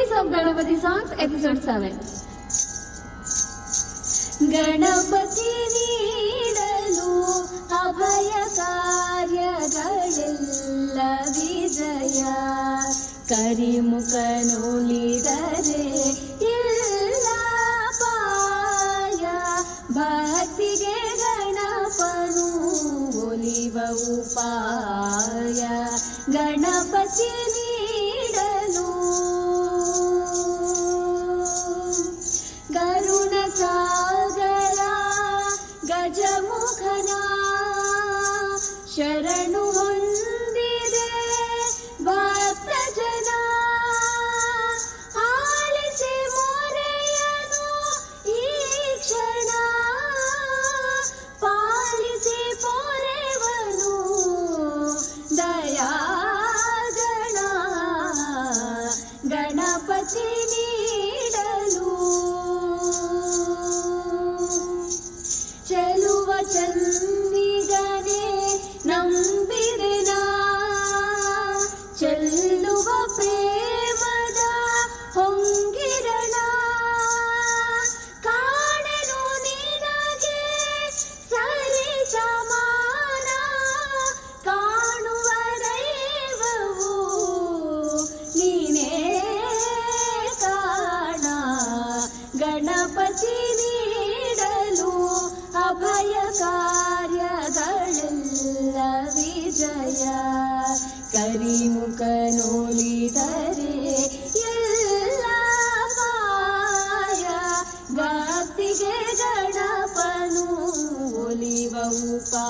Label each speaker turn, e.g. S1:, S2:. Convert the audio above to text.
S1: Series of Ganapati Songs, Episode 7. Ganapati ನೀಡಲು ಅಭಯ ಕಾರ್ಯಗಳೆಲ್ಲ ವಿಜಯ, ಕರಿಮುಖನುಳಿದರೆ ಇಲ್ಲ ಪಾಯ, ಭಕ್ತಿಗೆ ಗಣಪನು ಒಲಿವ ಉಪಾಯ, ಗಣಪತಿ ನೀಡಲು ಗರುಡ ಸಾಗರ ಗಜಮುಖನ ಶರಣು ಹೊಂದಿದೆ ಭಕ್ತ ಜನ, ಆಲಿಸಿ ಮೊರೆಯನು ಈ ಕ್ಷಣ, ಪಾಲಿಸಿ ಪೊರೆವನು ದಯಾಗಣ, ಗಣಪತಿ ನೀಡಲು ಚೆಲುವ ಚಂದಿಗನೇ ನಂಬಿದೆನ, ಚೆಲ್ಲುವ ಪ್ರೇಮದ ಹೊಂಗಿರಣ, ಕಾಣೆನು ನಿನಗೆ ಸರಿ ಸಮಾನ, ಕಾಣುವ ದೈವವು ನೀನೇ ಕಾಣ, ಗಣಪತಿ ನೀಡಲು ಅಭಯ ಕಾರ್ಯಗಳೆಲ್ಲ ವಿಜಯ, ಕರಿಮುಖನುಳಿದರೆ ಎಲ್ಲ ಪಾಯ, ಭಕ್ತಿಗೆ ಗಣಪನು ಒಲಿವ ಉಪಾಯ.